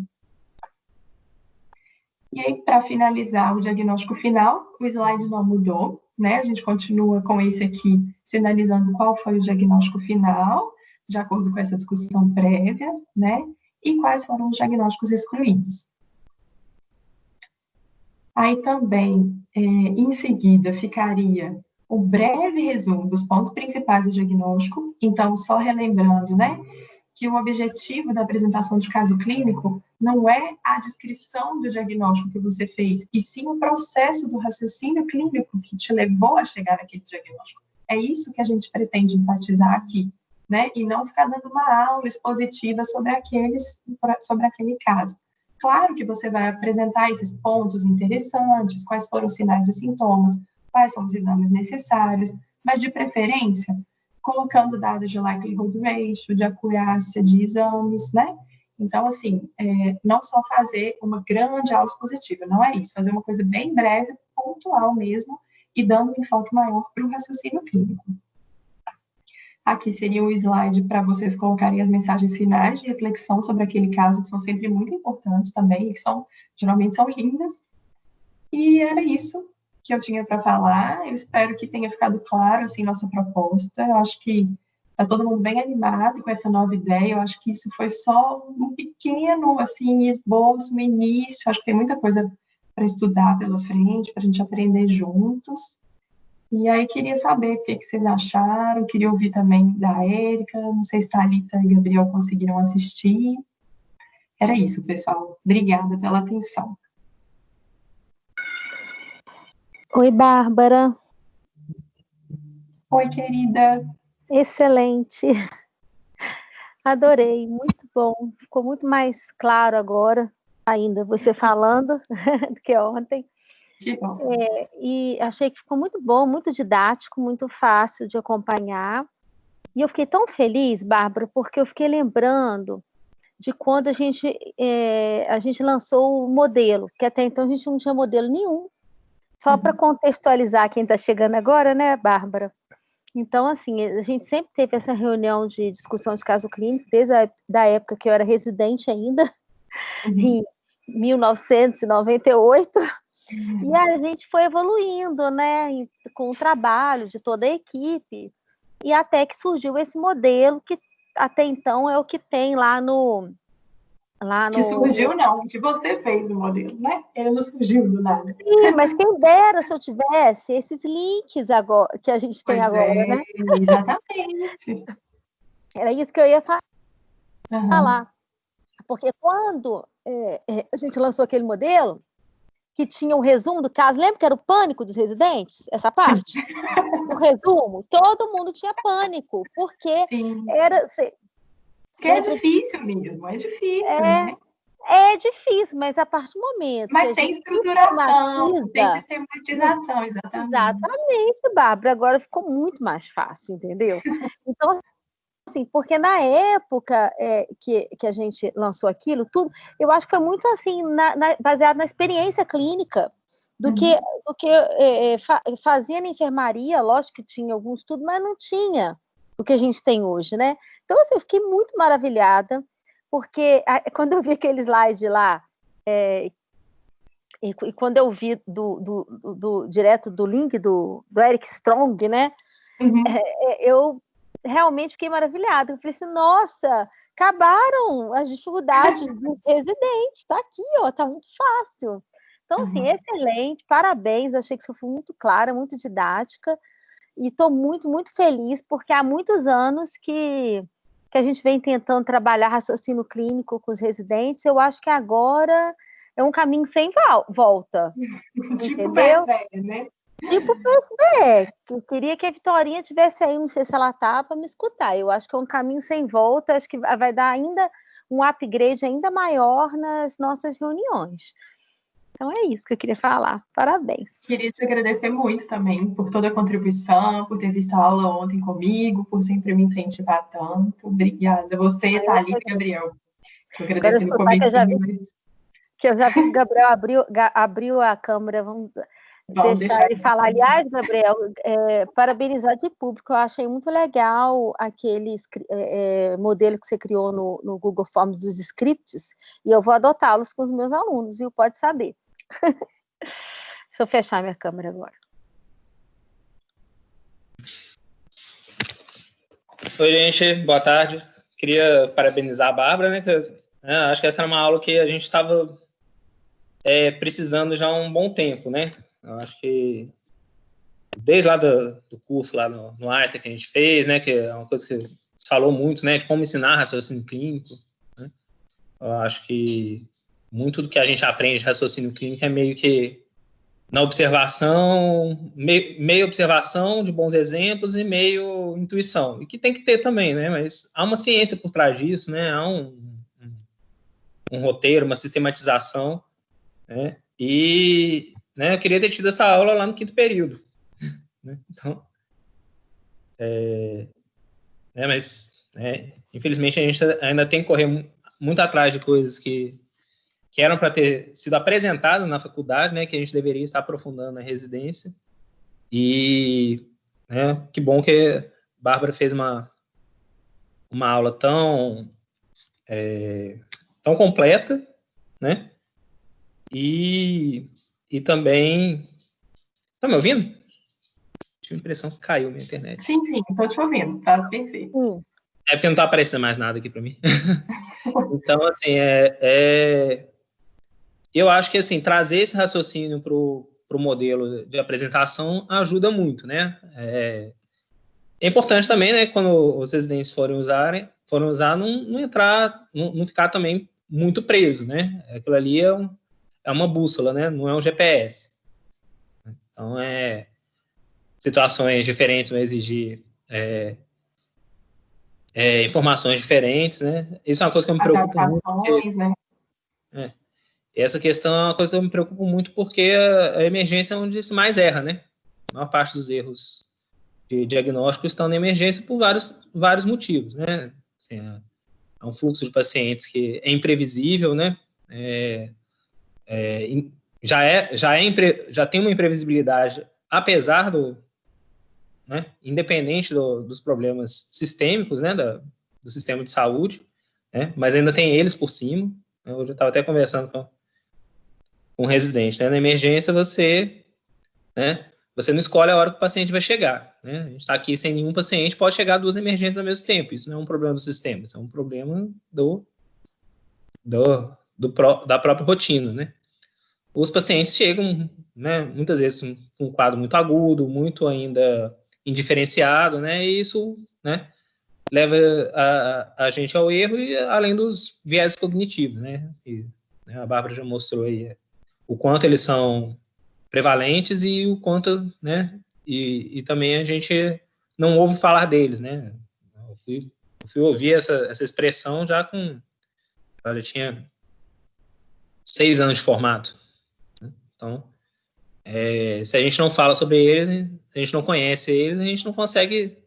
E aí, para finalizar o diagnóstico final, o slide não mudou, né? A gente continua com esse aqui, sinalizando qual foi o diagnóstico final, de acordo com essa discussão prévia, né? E quais foram os diagnósticos excluídos. Aí também, em seguida, ficaria o breve resumo dos pontos principais do diagnóstico. Então, só relembrando, né? Que o objetivo da apresentação de caso clínico não é a descrição do diagnóstico que você fez, e sim o processo do raciocínio clínico que te levou a chegar naquele diagnóstico. É isso que a gente pretende enfatizar aqui, né? E não ficar dando uma aula expositiva sobre aquele caso. Claro que você vai apresentar esses pontos interessantes, quais foram os sinais e sintomas, quais são os exames necessários, mas de preferência colocando dados de likelihood ratio, de acurácia de exames, né? Então, assim, não só fazer uma grande aula expositiva, não é isso, fazer uma coisa bem breve, pontual mesmo, e dando um enfoque maior para o raciocínio clínico. Aqui seria um slide para vocês colocarem as mensagens finais de reflexão sobre aquele caso, que são sempre muito importantes também, e que geralmente são lindas. E era isso que eu tinha para falar. Eu espero que tenha ficado claro, assim, nossa proposta. Eu acho que está todo mundo bem animado com essa nova ideia. Eu acho que isso foi só um pequeno, assim, esboço no início. Acho que tem muita coisa para estudar pela frente, para a gente aprender juntos. E aí, queria saber o que vocês acharam. Queria ouvir também da Érica. Não sei se Thalita e Gabriel conseguiram assistir. Era isso, pessoal. Obrigada pela atenção. Oi, Bárbara. Oi, querida. Excelente. Adorei, muito bom. Ficou muito mais claro agora, ainda você falando, do que ontem. Que bom. E achei que ficou muito bom, muito didático, muito fácil de acompanhar. E eu fiquei tão feliz, Bárbara, porque eu fiquei lembrando de quando a gente lançou o modelo, que até então a gente não tinha modelo nenhum. Só para contextualizar quem está chegando agora, né, Bárbara? Então, assim, a gente sempre teve essa reunião de discussão de caso clínico, desde a época que eu era residente ainda, em 1998, e a gente foi evoluindo, né, com o trabalho de toda a equipe, e até que surgiu esse modelo, que até então é o que tem lá no... Que surgiu, não, que você fez o modelo, né? Ele não surgiu do nada. Sim, mas quem dera se eu tivesse esses links agora, que a gente tem agora, né? Exatamente. Era isso que eu ia falar. Uhum. Porque quando a gente lançou aquele modelo, que tinha o resumo do caso, lembra que era o pânico dos residentes? Essa parte? O resumo, todo mundo tinha pânico, porque Sim. era... Porque é difícil mesmo, é difícil, né? É difícil, mas a partir do momento mas que a tem gente estruturação, tem sistematização, exatamente. Exatamente, Bárbara, agora ficou muito mais fácil, entendeu? Então, assim, porque na época que a gente lançou aquilo, tudo, eu acho que foi muito assim, baseado na experiência clínica. do que, fazia na enfermaria. Lógico que tinha algum estudo, mas não tinha o que a gente tem hoje, né? Então, assim, eu fiquei muito maravilhada, porque quando eu vi aquele slide lá, e quando eu vi direto do link do Eric Strong, né? Uhum. Eu realmente fiquei maravilhada. Eu falei assim, nossa, acabaram as dificuldades dos residentes, tá aqui, ó, tá muito fácil. Então, assim, excelente, parabéns, achei que isso foi muito clara, muito didática, e estou muito, muito feliz, porque há muitos anos que a gente vem tentando trabalhar raciocínio clínico com os residentes. Eu acho que agora é um caminho sem volta, Tipo entendeu? PSDE, né? Tipo PSDE, que eu queria que a Vitorinha tivesse aí, não sei se ela tá, para me escutar. Eu acho que é um caminho sem volta, acho que vai dar ainda um upgrade ainda maior nas nossas reuniões. Então é isso que eu queria falar. Parabéns. Queria te agradecer muito também por toda a contribuição, por ter visto a aula ontem comigo, por sempre me incentivar tanto. Obrigada. Você, Thalita e Gabriel. Eu Agora agradeci no escutar começo, que eu já vi que o Gabriel abriu a câmera. Vamos deixar ele falar. Aliás, Gabriel, parabenizar de público. Eu achei muito legal aquele modelo que você criou no Google Forms dos scripts, e eu vou adotá-los com os meus alunos, viu? Pode saber. Deixa eu fechar minha câmera agora. Oi, gente, boa tarde. Queria parabenizar a Bárbara, né? Acho que essa era uma aula que a gente estava precisando já há um bom tempo, né? Eu acho que desde lá do curso lá no Einstein que a gente fez, né? Que é uma coisa que se falou muito, né? De como ensinar raciocínio clínico, né? Eu acho que muito do que a gente aprende de raciocínio clínico é meio que na observação, meio observação de bons exemplos e meio intuição, e que tem que ter também, né? Mas há uma ciência por trás disso, né? Há um roteiro, uma sistematização, né? E eu queria ter tido essa aula lá no 5º período, né? Então, mas infelizmente a gente ainda tem que correr muito atrás de coisas que eram para ter sido apresentadas na faculdade, né, que a gente deveria estar aprofundando na residência. E que bom que a Bárbara fez uma aula tão completa, né? E também... Tá me ouvindo? Tive a impressão que caiu minha internet. Sim, estou te ouvindo, tá perfeito. É porque não está aparecendo mais nada aqui para mim. Então, assim, eu acho que assim, trazer esse raciocínio para o modelo de apresentação ajuda muito, né? É importante também, né, quando os residentes forem usar, não entrar, não ficar também muito preso, né? Aquilo ali é uma bússola, né? Não é um GPS. Então, situações diferentes vão exigir informações diferentes, né? Isso é uma coisa que eu me preocupo muito. Adaptações, né? Essa questão é uma coisa que eu me preocupo muito porque a emergência é onde se mais erra, né? A maior parte dos erros de diagnóstico estão na emergência por vários motivos, né? Assim, é um fluxo de pacientes que é imprevisível, né? Já tem uma imprevisibilidade, apesar independente dos problemas sistêmicos, né? Do sistema de saúde, né? Mas ainda tem eles por cima. Hoje eu estava até conversando com um residente, né? Na emergência você não escolhe a hora que o paciente vai chegar, né? A gente está aqui sem nenhum paciente, pode chegar 2 emergências ao mesmo tempo. Isso não é um problema do sistema, isso é um problema da própria rotina, né? Os pacientes chegam, né, muitas vezes com um quadro muito agudo, muito ainda indiferenciado, né? E isso, né, leva a gente ao erro, e além dos viés cognitivos, né? E, a Bárbara já mostrou aí o quanto eles são prevalentes e o quanto, né? E também a gente não ouve falar deles, né? Eu fui ouvir essa expressão já eu já tinha 6 anos de formato. Né? Então, se a gente não fala sobre eles, a gente não conhece eles, a gente não consegue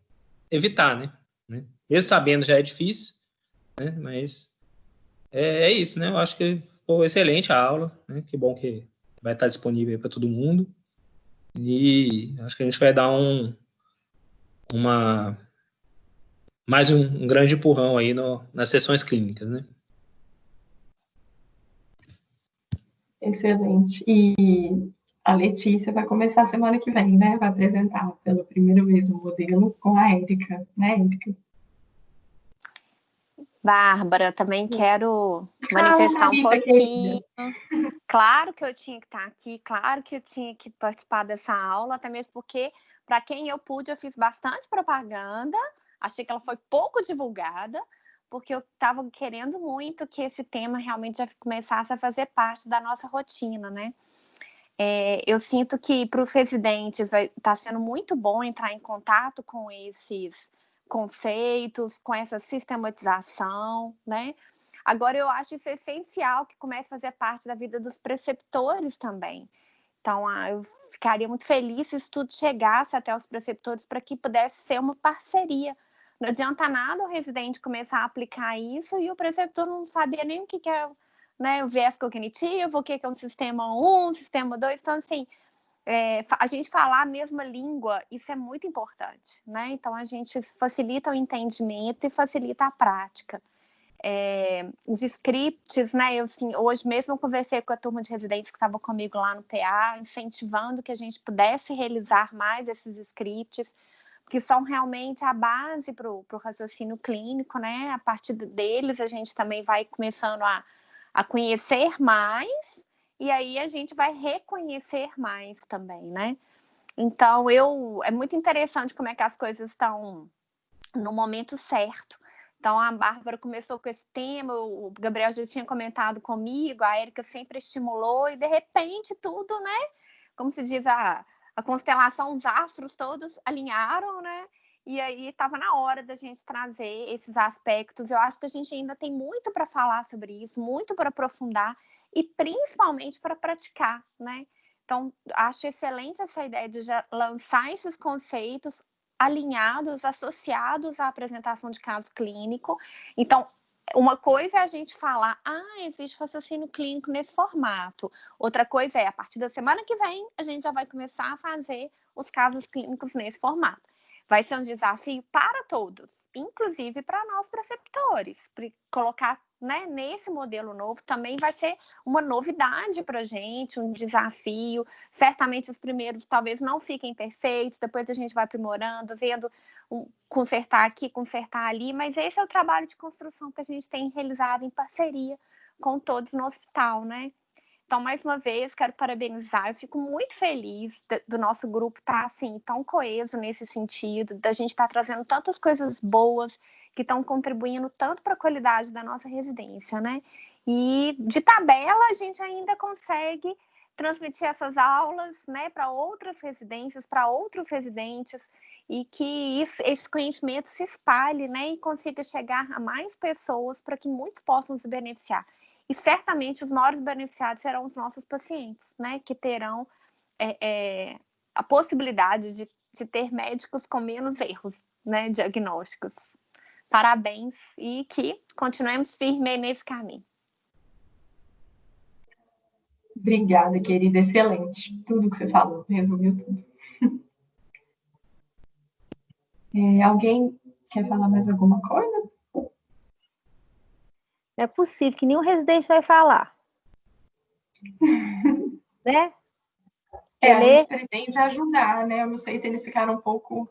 evitar, né? Mesmo sabendo já é difícil, né? Mas é isso, né? Eu acho que foi excelente a aula, né? Que bom que a vai estar disponível para todo mundo. E acho que a gente vai dar mais um grande empurrão aí nas sessões clínicas, né? Excelente. E a Letícia vai começar semana que vem, né? Vai apresentar pela primeira vez o modelo com a Érica, né, Érica? Bárbara, também quero manifestar um pouquinho. Claro que eu tinha que estar aqui, claro que eu tinha que participar dessa aula, até mesmo porque, para quem eu pude, eu fiz bastante propaganda, achei que ela foi pouco divulgada, porque eu estava querendo muito que esse tema realmente já começasse a fazer parte da nossa rotina, né? Eu sinto que para os residentes está sendo muito bom entrar em contato com esses conceitos, com essa sistematização, né? Agora, eu acho isso essencial que comece a fazer parte da vida dos preceptores também. Então, eu ficaria muito feliz se isso tudo chegasse até os preceptores para que pudesse ser uma parceria. Não adianta nada o residente começar a aplicar isso e o preceptor não sabia nem o que é, né, o viés cognitivo, o que é um sistema 1, sistema 2. Então, assim, a gente falar a mesma língua, isso é muito importante, né? Então, a gente facilita o entendimento e facilita a prática. Os scripts, né? Eu, assim, hoje mesmo eu conversei com a turma de residentes que estava comigo lá no PA, incentivando que a gente pudesse realizar mais esses scripts, que são realmente a base para o raciocínio clínico, né? A partir deles a gente também vai começando a conhecer mais, e aí a gente vai reconhecer mais também, né? Então, é muito interessante como é que as coisas estão no momento certo. Então, a Bárbara começou com esse tema, o Gabriel já tinha comentado comigo, a Érica sempre estimulou, e de repente tudo, né? Como se diz, a constelação, os astros todos alinharam, né? E aí estava na hora da gente trazer esses aspectos. Eu acho que a gente ainda tem muito para falar sobre isso, muito para aprofundar e principalmente para praticar, né? Então, acho excelente essa ideia de já lançar esses conceitos alinhados, associados à apresentação de caso clínico. Então, uma coisa é a gente falar, existe raciocínio clínico nesse formato. Outra coisa é, a partir da semana que vem, a gente já vai começar a fazer os casos clínicos nesse formato. Vai ser um desafio para todos, inclusive para nós preceptores. Colocar, né, nesse modelo novo também vai ser uma novidade para a gente, um desafio. Certamente os primeiros talvez não fiquem perfeitos, depois a gente vai aprimorando, vendo consertar aqui, consertar ali, mas esse é o trabalho de construção que a gente tem realizado em parceria com todos no hospital, né? Então, mais uma vez, quero parabenizar. Eu fico muito feliz do nosso grupo estar assim, tão coeso nesse sentido, da gente estar trazendo tantas coisas boas que estão contribuindo tanto para a qualidade da nossa residência, né? E de tabela a gente ainda consegue transmitir essas aulas, né, para outras residências, para outros residentes, e que esse conhecimento se espalhe, né, e consiga chegar a mais pessoas para que muitos possam se beneficiar. E certamente os maiores beneficiados serão os nossos pacientes, né, que terão a possibilidade de ter médicos com menos erros, né, diagnósticos. Parabéns e que continuemos firmes nesse caminho. Obrigada, querida, excelente. Tudo que você falou, resumiu tudo. Alguém quer falar mais alguma coisa? Não é possível que nenhum residente vai falar. Né? A gente pretende ajudar, né? Eu não sei se eles ficaram um pouco...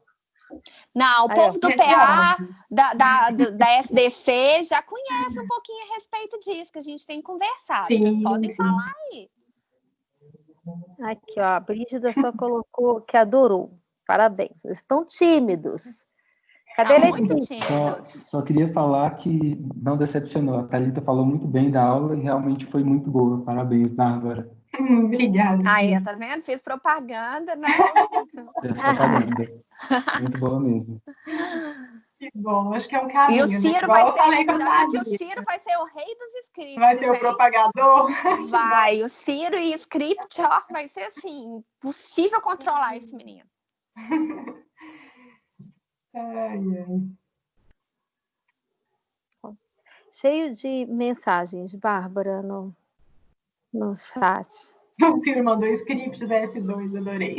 Não, o povo do PA, da SDC, já conhece um pouquinho a respeito disso, que a gente tem conversado. Sim, vocês podem falar aí. Aqui, ó, a Brígida só colocou que adorou. Parabéns. Eles estão tímidos. Cadê Letícia? Só queria falar que não decepcionou. A Thalita falou muito bem da aula e realmente foi muito boa. Parabéns, Bárbara. Obrigada. Aí, tá vendo? Fiz propaganda, né? Fez propaganda. Muito boa mesmo. Que bom, acho que é um caminho. E o Ciro vai ser o rei dos scripts. Vai ser o propagador? Vai, o Ciro e script, ó, vai ser assim, impossível controlar esse menino. Cheio de mensagens, Bárbara, no chat. O Ciro mandou script da S2, adorei.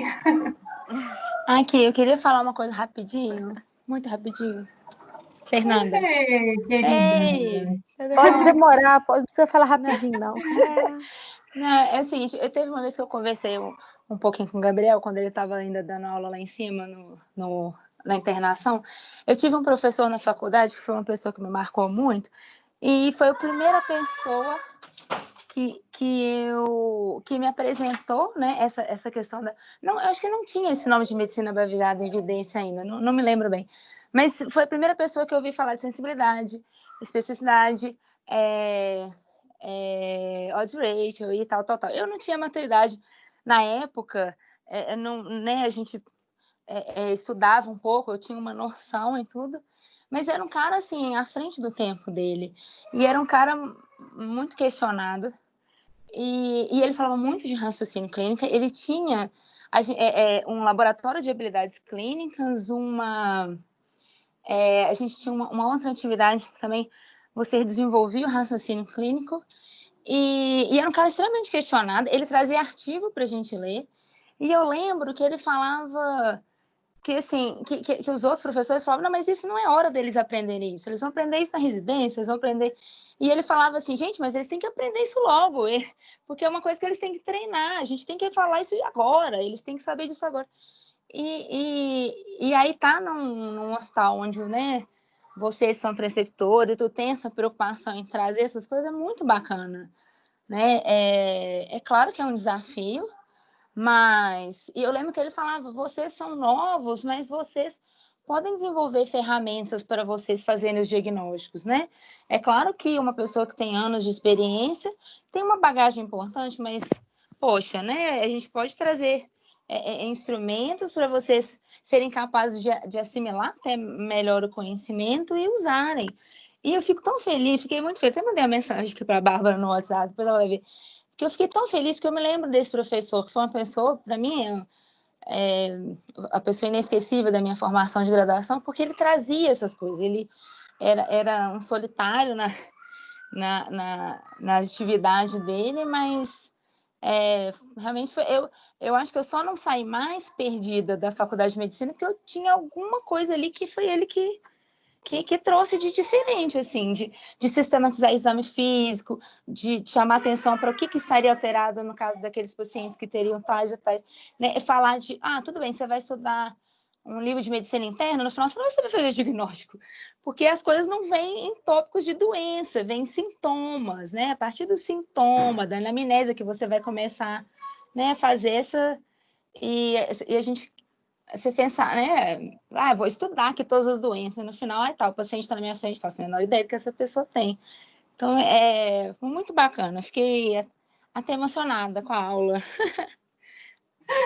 Aqui, eu queria falar uma coisa rapidinho, muito rapidinho. Fernanda. Ei, querida. Ei, Pode demorar, não precisa falar rapidinho, não. Não, é o seguinte, eu teve uma vez que eu conversei um pouquinho com o Gabriel, quando ele estava ainda dando aula lá em cima, na internação. Eu tive um professor na faculdade, que foi uma pessoa que me marcou muito, e foi a primeira pessoa que me apresentou, né, essa questão da... Não, eu acho que não tinha esse nome de medicina baseada em evidência ainda, não me lembro bem. Mas foi a primeira pessoa que eu ouvi falar de sensibilidade, especificidade, odds ratio e tal. Eu não tinha maturidade na época, não, né, a gente estudava um pouco, eu tinha uma noção em tudo, mas era um cara, assim, à frente do tempo dele. E era um cara muito questionado, e ele falava muito de raciocínio clínico. Ele tinha um laboratório de habilidades clínicas, a gente tinha uma outra atividade que também você desenvolvia o raciocínio clínico, e era um cara extremamente questionado. Ele trazia artigo para a gente ler, e eu lembro que ele falava que, assim, que os outros professores falavam, não, mas isso não é hora deles aprenderem isso, eles vão aprender isso na residência, eles vão aprender... E ele falava assim, gente, mas eles têm que aprender isso logo, porque é uma coisa que eles têm que treinar, a gente tem que falar isso agora, eles têm que saber disso agora. E aí tá num hospital onde, né, vocês são preceptores, tu tem essa preocupação em trazer essas coisas, é muito bacana, né? É claro que é um desafio, mas eu lembro que ele falava, vocês são novos, mas vocês podem desenvolver ferramentas para vocês fazerem os diagnósticos, né? É claro que uma pessoa que tem anos de experiência tem uma bagagem importante, mas, poxa, né? A gente pode trazer instrumentos para vocês serem capazes de assimilar até melhor o conhecimento e usarem. E eu fico tão feliz, fiquei muito feliz. Até mandei uma mensagem aqui para a Bárbara no WhatsApp, depois ela vai ver. Porque eu fiquei tão feliz que eu me lembro desse professor, que foi uma pessoa, para mim, a pessoa inesquecível da minha formação de graduação, porque ele trazia essas coisas. Ele era um solitário na atividade dele, mas realmente eu acho que eu só não saí mais perdida da faculdade de medicina porque eu tinha alguma coisa ali que foi ele que trouxe de diferente, assim, de sistematizar exame físico, de chamar atenção para o que estaria alterado no caso daqueles pacientes que teriam tais e tais, né? Falar de, tudo bem, você vai estudar um livro de medicina interna, no final você não vai saber fazer diagnóstico, porque as coisas não vêm em tópicos de doença, vêm em sintomas, né? A partir do sintoma, da anamnese que você vai começar, né, a fazer essa... E a gente... Você pensar, né? Vou estudar aqui todas as doenças. No final, o paciente está na minha frente, faço a menor ideia do que essa pessoa tem. Então, foi muito bacana. Fiquei até emocionada com a aula.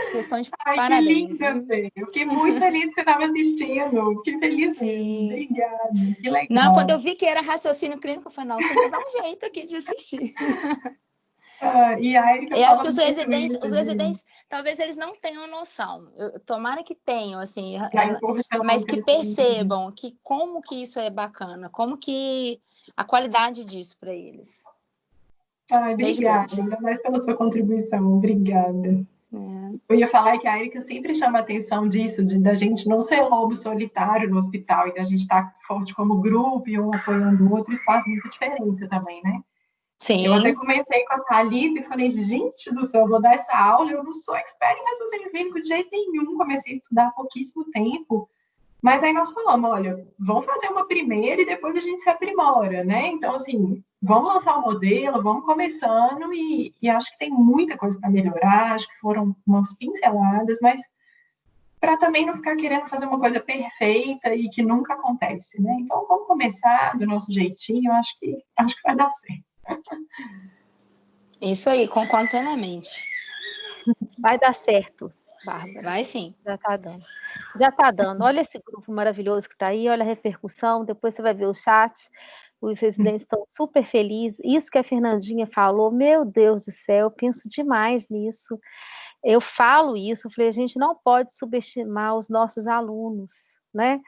Vocês estão de parabéns. Que linda, Fê. Eu fiquei muito feliz que você estava assistindo. Fiquei feliz mesmo. Obrigada. Que legal. Não, quando eu vi que era raciocínio clínico, eu falei, não, tem que dar um jeito aqui de assistir. E a Erika eu acho que os residentes, talvez eles não tenham noção. Tomara que tenham, assim, mas que percebam que como que isso é bacana, como que a qualidade disso para eles. Obrigada, ainda mais pela sua contribuição. Obrigada. Eu ia falar que a Erika sempre chama a atenção disso, da gente não ser lobo solitário no hospital e da gente estar forte como grupo e um apoiando o outro, isso faz muita diferença também, né? Sim. Eu até comentei com a Thalita e falei, gente do céu, eu vou dar essa aula, eu não sou expert em raciocínio clínico de jeito nenhum, comecei a estudar há pouquíssimo tempo, mas aí nós falamos, olha, vamos fazer uma primeira e depois a gente se aprimora, né? Então, assim, vamos lançar o modelo, vamos começando e acho que tem muita coisa para melhorar, acho que foram umas pinceladas, mas para também não ficar querendo fazer uma coisa perfeita e que nunca acontece, né? Então, vamos começar do nosso jeitinho, acho que vai dar certo. Isso aí, concordo plenamente. Vai dar certo, Bárbara. Vai sim. Já está dando. Já está dando. Olha esse grupo maravilhoso que está aí, olha a repercussão, depois você vai ver o chat. Os residentes estão super felizes. Isso que a Fernandinha falou, meu Deus do céu, eu penso demais nisso. Eu falo isso, eu falei, a gente não pode subestimar os nossos alunos, né?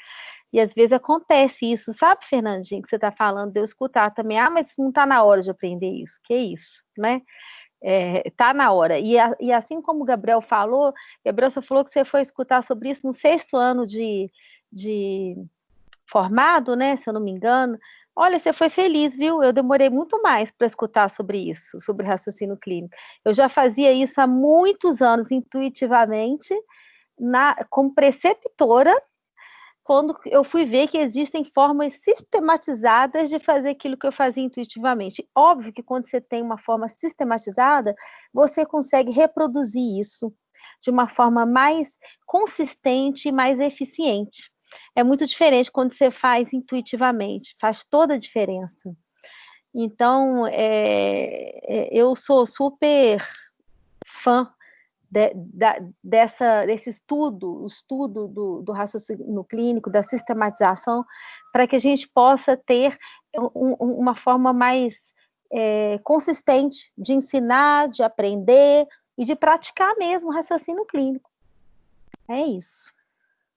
E às vezes acontece isso, sabe, Fernandinha, que você está falando, de eu escutar também, mas não está na hora de aprender isso, que isso, né? Tá na hora. E assim como o Gabriel você falou que você foi escutar sobre isso no 6º ano de formado, né, se eu não me engano. Olha, você foi feliz, viu? Eu demorei muito mais para escutar sobre isso, sobre raciocínio clínico. Eu já fazia isso há muitos anos, intuitivamente, como preceptora, quando eu fui ver que existem formas sistematizadas de fazer aquilo que eu fazia intuitivamente. Óbvio que quando você tem uma forma sistematizada, você consegue reproduzir isso de uma forma mais consistente e mais eficiente. É muito diferente quando você faz intuitivamente, faz toda a diferença. Então, eu sou super fã desse estudo do raciocínio clínico, da sistematização, para que a gente possa ter uma forma mais consistente de ensinar, de aprender e de praticar mesmo o raciocínio clínico. É isso.